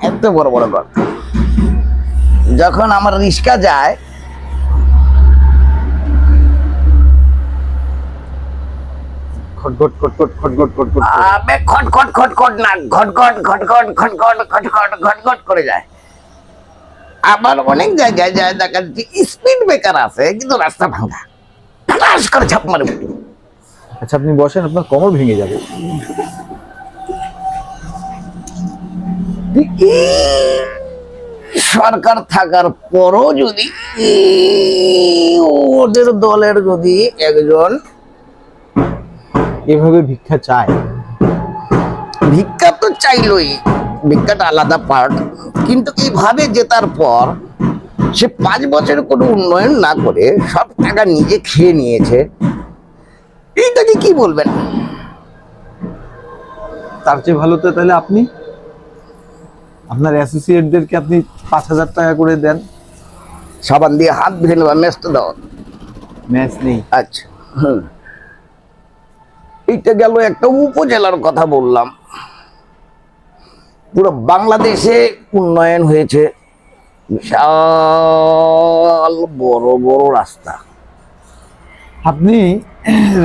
এত বড় বড় গর্ত। যখন আমার রিস্কা যায় খটখট খটখট খটখট খটখট আবে খটখট খটখট না, ঘটঘট ঘটঘট ঘটঘট ঘটঘট ঘটঘট করে যায়। আবার অনেক জায়গায় যায় দেখা যাচ্ছে স্পিড ব্রেকার আছে কিন্তু রাস্তা ভাঙা, ঠাস করে ছাপ মারে। আচ্ছা আপনি বসেন, আপনার কোমর ভেঙে যাবে। সরকার থাকার পরও যদি ওদের দলের যদি একজন এভাবে ভিক্ষা চায়, ভিক্ষা তো চাইলই, ভিক্ষাটা আলাদা পার্ট, কিন্তু এইভাবে জেতার পর সে 5 বছর কোনো উন্নয়ন না করে সব টাকা নিজে খেয়ে নিয়েছে, এইটাকে কি বলবেন? তার চেয়ে ভালো তো তাহলে আপনি আপনার অ্যাসোসিয়েটদেরকে আপনি 5,000 টাকা করে দেন। সাবান দিয়ে হাত ধুয়ে নেওয়া, মেসটা দাও। ম্যাচ নেই। আচ্ছা, এইটা গেল একটা উপজেলার কথা বললাম। পুরো বাংলাদেশে উন্নয়ন হয়েছে, বিশাল বড় বড় রাস্তা। আপনি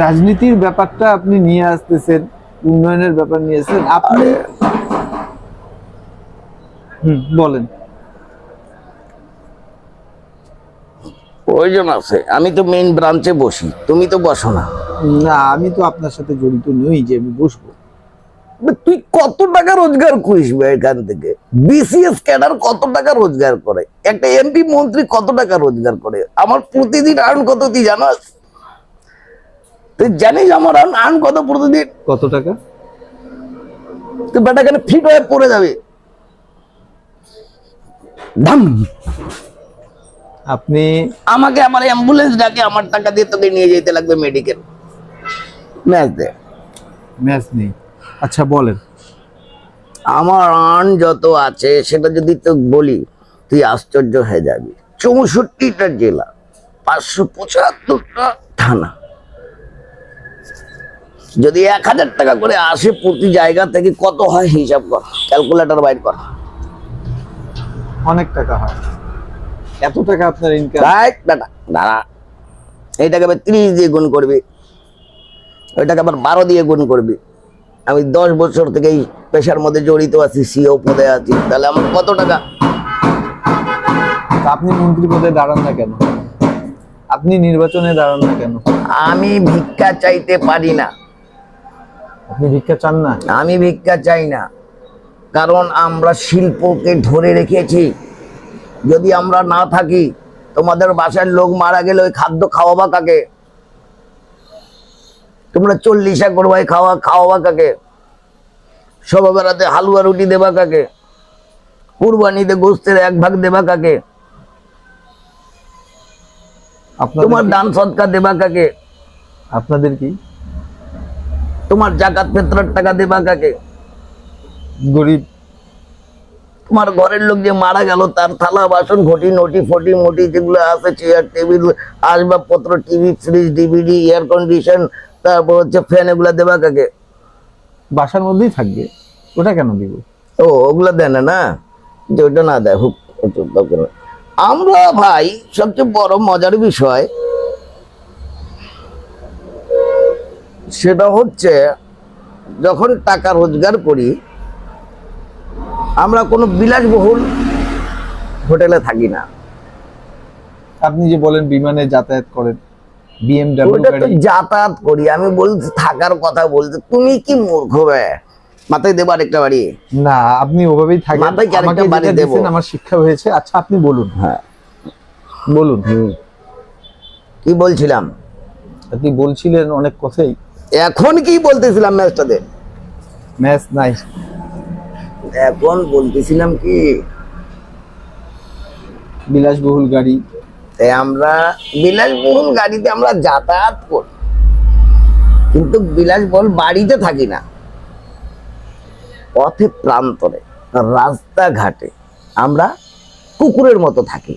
রাজনীতির ব্যাপারটা আপনি নিয়ে আসতেছেন, উন্নয়নের ব্যাপার নিয়ে আসছেন আপনি। বলেন। প্রয়োজন আছে, আমি তো মেইন ব্রাঞ্চে বসি, তুমি তো বসো না। না আমি তো আপনার সাথে জড়িত নই যে আমি বসবো। তুই কত টাকা রোজগার করিস এখান থেকে? বিসিএস ক্যাডার কত টাকা রোজগার করে, একটা এমপি মন্ত্রী কত টাকা রোজগার করে? আমার প্রতিদিন আর্ন কত তুই জানাস? তুই জানিস আমার আর্ন কত প্রতিদিন? কত টাকা? তুই বেটা কেন ফিট হয়ে পড়ে যাবে। ধাম, আপনি আমাকে আমার অ্যাম্বুলেন্স ডাকে, আমার টাকা দিয়ে তোকে নিয়ে যেতে লাগবে মেডিকেল। ম্যাচ দে। ম্যাচ নেই। আচ্ছা বলেন। আমার আর্ন যত আছে সেটা যদি তো বলি তুই আশ্চর্য হয়ে যাবি। 64টা জেলা, 575টা থানা, যদি 1000 টাকা করে আসে প্রতি জায়গা থেকে কত হয় হিসাব কর, ক্যালকুলেটর বাইর কর। অনেক টাকা হয়। এত টাকা আপনার ইনকাম? দাঁড়া, এইটাকে আবার 30 দিয়ে গুণ করবি, ওইটাকে আবার 12 দিয়ে গুণ করবি। আমি 10 বছর থেকে এই পেশার মধ্যে জড়িত আছি, সিও পদে আছি, তাহলে আমার কত টাকা? আপনি মন্ত্রী পদে দাঁড়ান না কেন? আপনি নির্বাচনে দাঁড়ান না কেন? আমি ভিক্ষা চাইতে পারি না। আপনি ভিক্ষা চান না? আমি ভিক্ষা চাই না, কারণ আমরা শিল্পকে ধরে রেখেছি। যদি আমরা না থাকি, তোমাদের বাসার লোক মারা গেলে ওই খাদ্য খাওয়াবা কাকে? তোমরা 40 করবা খাওয়াবা কাকে? সব বেড়াতে হালুয়া রুটি দেবা কাকে? কুরবানিতে গোস্তের 1 ভাগ দেবা কাকে? তোমার দান সদকা দেবা কাকে? আপনাদের কি? তোমার জাকাত ফিতরার টাকা দেবা কাকে? গরিব। তোমার ঘরের লোক যে মারা গেল তার থালা বাসন ঘটি নটি ফটি মোটি যেগুলো আছে, চেয়ার টেবিল আসবাবপত্র, TV fridge DVD air condition, তারপর হচ্ছে ফ্যান, এগুলা দেবা কাকে? বাসার মধ্যেই থাকবে, ওটা কেন দিব? ও ওগুলা দেয় না, না যে ওটা না দেয় হুক। আমরা ভাই সবচেয়ে বড় মজার বিষয় সেটা হচ্ছে যখন টাকা রোজগার করি, আমরা কোনো বিলাসবহুল হোটেলে থাকি না। আপনি যে বলেন বিমানে যাতায়াত করেন, বিএমডব্লিউ ওটা তো গাড়ি। যাতায়াত করি, আমি বলছি থাকার কথা বলতে। তুমি কি মূর্খ বে? মাথায় দেবো আরেকটা বাড়ি? না আপনি ওভাবেই থাকেন। মাথায় কি আরেকটা বাড়ি দেবো? আমার শিক্ষা হয়েছে। আচ্ছা আপনি বলুন। হ্যাঁ বলুন। কি বলছিলাম? আপনি বলছিলেন অনেক কথাই। এখন কি বলতেছিলাম? ম্যাচটাতে ম্যাচ নাই। এখন বলতেছিলাম কি, বিলাসবহুল গাড়ি। আমরা বিলাসবহুল গাড়িতে আমরা যাতায়াত করি, কিন্তু বিলাসবহুল বাড়িতে থাকি না। পথে প্রান্তরে রাস্তাঘাটে আমরা কুকুরের মতো থাকি।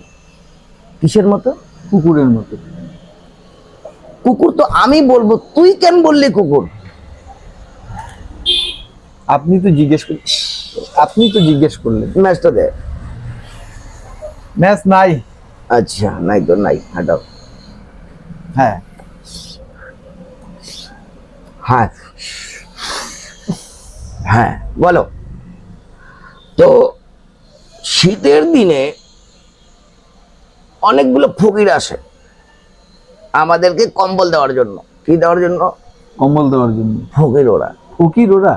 কিসের মতো? কুকুরের মতো। কুকুর তো আমি বলবো, তুই কেন বললি কুকুর? আপনি তো জিজ্ঞেস করেন। আপনি তো জিজ্ঞেস করলেন। ম্যাচটা দে। ম্যাচ নাই। আচ্ছা, নাই তো নাই, হাঁটাও। হ্যাঁ, হ্যাঁ হ্যাঁ, বলো। তো শীতের দিনে অনেকগুলো ফকির আসে আমাদেরকে কম্বল দেওয়ার জন্য। কি দেওয়ার জন্য? কম্বল দেওয়ার জন্য। ফকির ওরা। ফকির ওরা?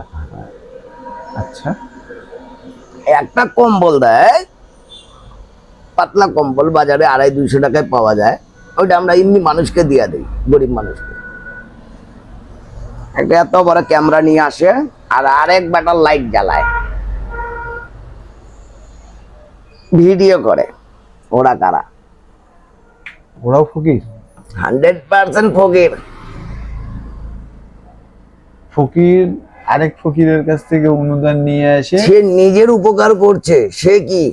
আচ্ছা। একটা কম্বল দেয়, পাতলা কম্বল, বাজারে 250 টাকায় পাওয়া যায়। ওইটা আমরা এমনি মানুষকে দিয়ে দিই, গরিব মানুষকে। একটা এত বড় ক্যামেরা নিয়ে আসে, আর আরেক ব্যাটার লাইট জ্বালায়, ভিডিও করে। ওরা কারা? ওরাও ফকির? 100% ফকির। ফকির আরেক ফকিরের কাছ থেকে অনুদান নিয়ে আসে। সে নিজের উপকার করছে। সে কি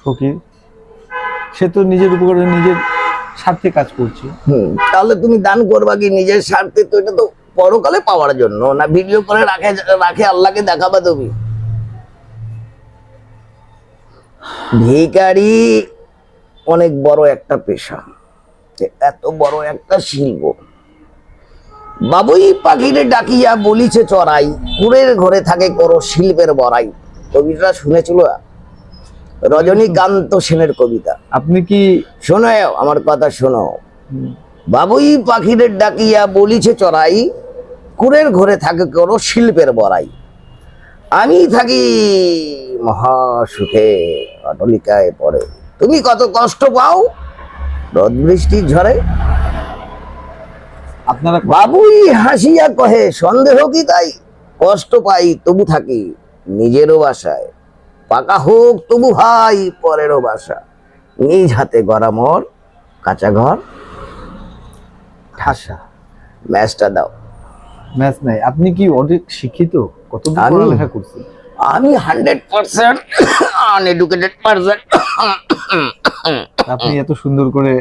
ফকির? সে তো নিজের উপকারে নিজের স্বার্থে কাজ করছে। তাহলে তুমি দান করবা কি নিজের স্বার্থে? তো এটা তো পরকালে পাওয়ার জন্য না, ভিডিও করে রাখে রাখে আল্লাহকে দেখাবা তুমি। ভিখারি অনেক বড় একটা পেশা, এত বড় একটা শিল্প। বাবুই পাখিরে ডাকিয়া বলিছে চড়াই, কুড়ের ঘরে থাকে করো শিল্পের বড়াই। কবিতা শুনেছিল? রজনীকান্ত সেনের কবিতা। আপনি কি শোনো, আমার কথা শোনো। বাবুই পাখিরে ডাকিয়া বলিছে চড়াই, কুড়ের ঘরে থাকে করো শিল্পের বড়াই। আমি থাকি মহা সুখে অটলিকায় পড়ে, তুমি কত কষ্ট পাও রোদ বৃষ্টির ঝড়ে। আপনারা বাবুই হাসিয়া কহে সন্দেহ কি তাই, কষ্ট পাই তবু থাকি নিজেরও বাসায়, পাকা হোক তবু ভাই পরেরও বাসা, নিজ হাতে গড়া মোর কাঁচা ঘর ঠাসা। ম্যাচটা দাও। ম্যাচ নাই। আপনি কি অনেক শিক্ষিত? কত আমি? পড়ালেখা করছেন? আমি 100% আনএডুকেটেড পারসন। আপনি এত সুন্দর করে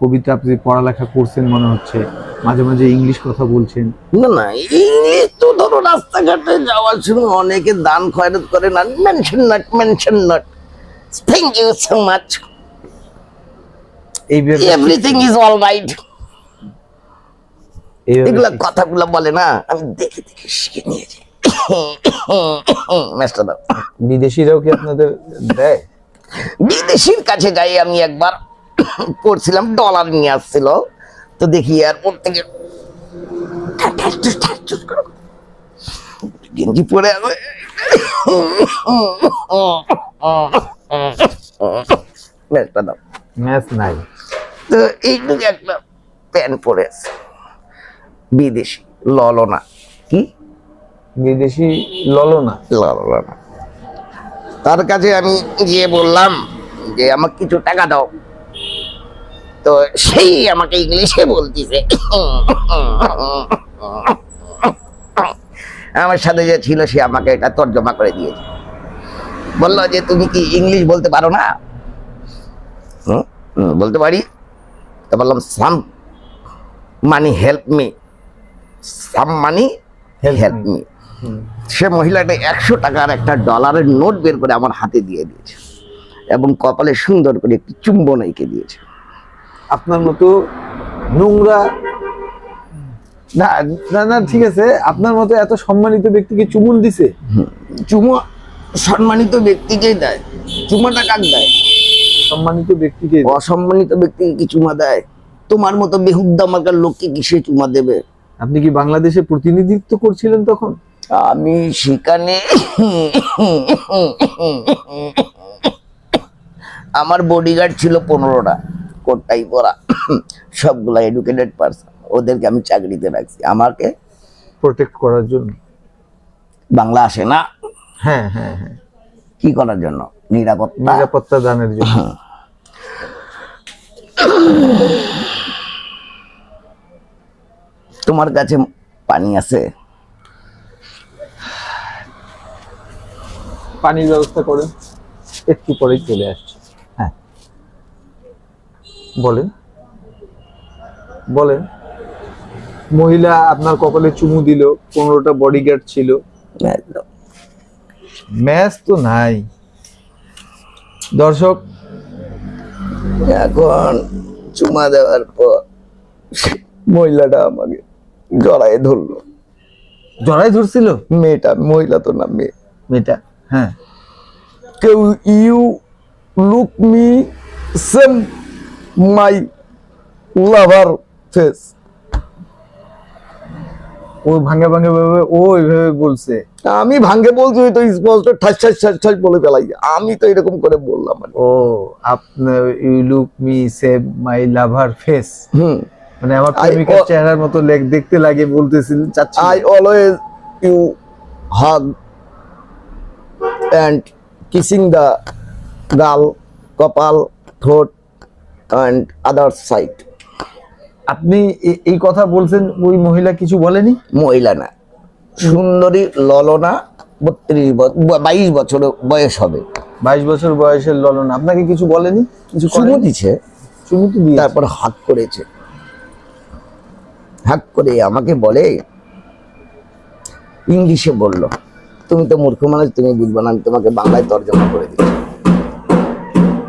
কবিতা আপনি পড়ালেখা করছেন মনে হচ্ছে, মাঝে মাঝে ইংলিশ কথা বলছেন। না না, ইংলিশ তো ধরো রাস্তাঘাটে যাওয়ার সময় অনেকে দান খয়রাত করে না, mention not, mention not, thank you so much, এইভাবে এভরিথিং ইজ অল রাইট, এগুলা কথাগুলো বলে না, আমি দেখে দেখে শিখে নিয়েছি। ম্যাচটা দাও। বিদেশিরাও কি আপনাদের দেয়? বিদেশির কাছে যাই আমি একবার, পড়ছিলাম, ডলার নিয়ে আসছিল, তো দেখি এয়ারপোর্ট থেকে গেঞ্জি পরে আছে, ম্যাচটা দাও। ম্যাচ নাই। তো এইটুকু একটা প্যান্ট পরে আছে, বিদেশি ললনা। কি বিদেশি ললনা? ললনা। তার কাছে আমি গিয়ে বললাম যে আমাকে কিছু টাকা দাও, তো সেই আমাকে ইংলিশে বলতেছে। আমার সাথে যে ছিল সে আমাকে এটা তর্জমা করে দিয়েছে, বললো যে তুমি কি ইংলিশ বলতে পারো না? বলতে পারি। তো বললাম সাম মানি হেল্প মি, সাম মানি হেল্প মি। সে মহিলাটা 100 টাকার একটা ডলারের নোট বের করে আমার হাতে দিয়ে দিয়েছে এবং কপালে সুন্দর করে একটি চুম্বন এঁকে দিয়েছে। আপনার মতো নোংরা না না না, ঠিক আছে, আপনার মতো এত সম্মানিত ব্যক্তিকে চুমুন দিছে? চুমা সম্মানিত ব্যক্তিকেই দেয়, চুমাটা কাক দেয়? সম্মানিত ব্যক্তিকে। অসম্মানিত ব্যক্তিকে কি চুমা দেয়? তোমার মতো বেহুদ্দা মার্কার লোককে কিসে চুমা দেবে? আপনি কি বাংলাদেশে প্রতিনিধিত্ব করছিলেন তখন? আমি সেখানে আমার বডিগার্ড ছিল 15টা, কোটটাই পরা, সবগুলা এডুকেটেড পারসন। ওদেরকে আমি চাকরিতে রাখছি আমাকে প্রোটেক্ট করার জন্য। বাংলা আসে না? হ্যাঁ হ্যাঁ হ্যাঁ। কি করার জন্য? নিরাপত্তা। নিরাপত্তা দানের জন্য। তোমার কাছে পানি আছে? পানির ব্যবস্থা করেন, একটু পরেই চলে আসছে। হ্যাঁ বলেন বলেন। মহিলা আপনার কপালে চুমু দিল, 15টা বডিগার্ড ছিল। ম্যাচ তো নাই। দর্শক, এখন চুমা দেওয়ার পর মহিলাটা আমাকে জড়ায় ধরলো। জড়াই ধরছিল মেয়েটা, মহিলা তো না, মেয়ে। মেয়েটা? হ্যাঁ। কেউ you look me same my lover face. ও ভাঙে ভাঙে ভাবে ও এইভাবে বলছে। আমি ভাঙ্গে বলছি, ওই তো স্পষ্ট ঠাস ঠাস ঠাস ঠাস বলে ফেলাই। আমি তো এরকম করে বললাম। ও আপনার you look me same my lover face, হুম, মানে আমার প্রেমিকার চেহারার মতো দেখতে লাগে বলতেছিলেন, চাচ্ছি। I always you hug and kissing the girl, কপাল, ঠোঁট and other side. আপনি এই কথা বলছেন, ওই মহিলা কিছু বলেনি? মহিলা না, সুন্দরী ললনা, 22 বছর বয়স হবে। 22 বছর বয়সের ললনা আপনাকে কিছু বলেনি? কিছু চুমু করেনি? দিছে, চুমু তো দিয়েছে। তারপর হাত করেছে। হাত করে আমাকে বলে, ইংলিশে বলল, তুমি তো মূর্খ মানুষ, তুমি বুঝবে না, আমি তোমাকে বাংলায় তর্জমা করে দিচ্ছি।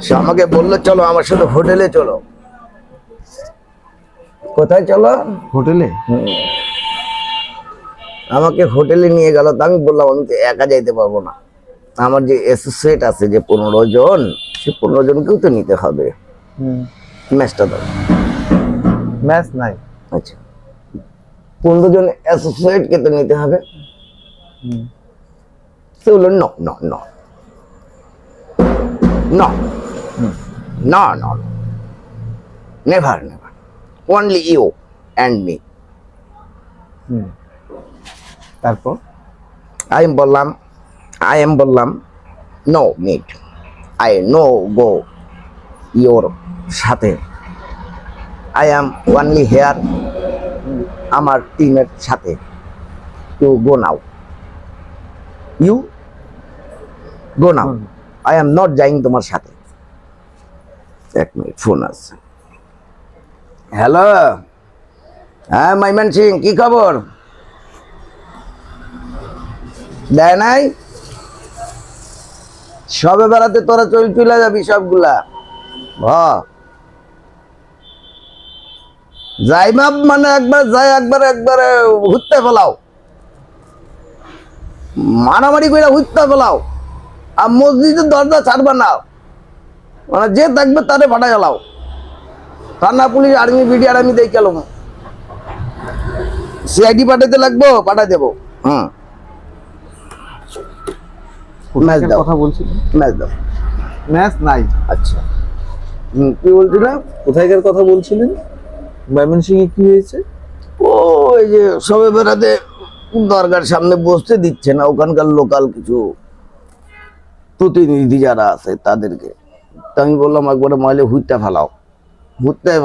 সে আমাকে বললো, চলো আমার সাথে হোটেলে চলো। কোথায় চলো? হোটেলে। আমাকে হোটেলে নিয়ে গেল। তো আমি বললাম, আমি তো একা যাইতে পারবো না, আমার যে অ্যাসোসিয়েট আছে যে 15 জন, সে 15 জনকেও তো নিতে হবে। ম্যাচটা দাও। ম্যাচ নাই। আচ্ছা, 15 জন অ্যাসোসিয়েটকে তো নিতে হবে। সে বললো, no no no no no no, never never, only you and me. তারপর আই এম বললাম, no meet, I no go your সাথে, আই এম অনলি হেয়ার, আমার টিমের সাথে, you go now, you go now, I am not যাইং তোমার সাথে। 1 minute, phone আসছে। হ্যালো, হ্যাঁ মাইমান সিং, কি খবর? দেয় নাই? সবে বেড়াতে তোরা চলে যাবি সবগুলা। যাই মাপ মানে একবার যাই, একবারে হুত্তে ফেলাও, মারামারি করে হুত্তে ফেলাও। আর মসজিদের দরজা ছাড়বা না, মানে যে থাকবে তারে ফাটাই ফেলাও। থানা, পুলিশ, আর্মি, বিডিআর আমি দেখে এলাম। সিআইডি পাঠাতে লাগবো, পাঠাই দেবো। ম্যাচ দাও, কথা বলছিল। ম্যাচ দাও। ম্যাচ নাই। আচ্ছা, কি বলছিলাম? কোথায়কার কথা বলছিলেন? ময়মনসিংহে কি হয়েছে? ওই যে সবে বেড়াতে দরগার সামনে বসতে দিচ্ছে না, ওখানকার লোকাল কিছু প্রতিনিধি যারা আছে তাদেরকে। তা আমি বললাম, একবারে ময়লে হুইটটা ফেলাও, হুইটটাই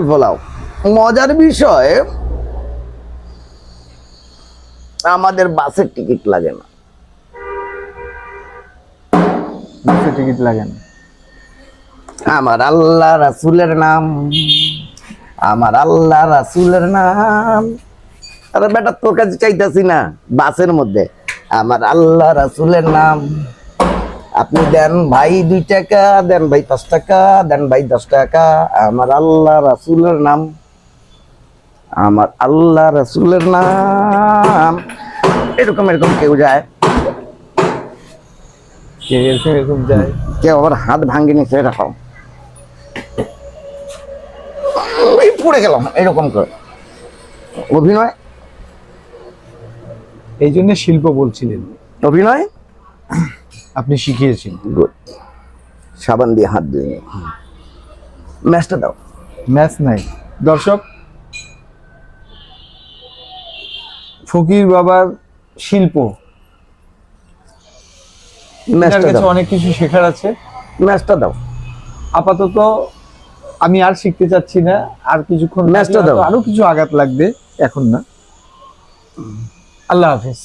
ফেলাও। মজার বিষয়, আমাদের বাসের টিকিট লাগে না। বাসে টিকিট লাগে না? আমার আল্লাহ রাসূলের নাম, আমার আল্লাহ রাসূলের নাম। আরে বেটা, তোর কাছে চাইতাছি না, বাসের মধ্যে আমার আল্লাহ রাসূলের নাম। আপনি দেন ভাই 2 টাকা, দেন ভাই 5 টাকা, দেন ভাই 10 টাকা, আমার আল্লাহ রাসূলের নাম, আমার আল্লাহ রাসূলের নাম। এরকম কেউ যায়, এরকম যায়। কেউ আবার হাত ভাঙ্গি নিচ্ছে, এরকম পড়ে গেলাম, এরকম করে অভিনয়। এই জন্য শিল্প বলছিলেন, অভিনয় আপনি শিখিয়েছেন। গুড, সাবান দিয়ে হাত ধুয়ে। ম্যাচটা দাও। ম্যাচ নাই। দর্শক, ফকির বাবার শিল্প, ম্যাচটা দাও, অনেক কিছু শেখার আছে। ম্যাচটা দাও। আপাতত আমি আর শিখতে চাচ্ছি না, আর কিছুক্ষণ ম্যাচটা দাও। আরো কিছু আঘাত লাগবে, এখন না। আল্লাহ হাফেজ।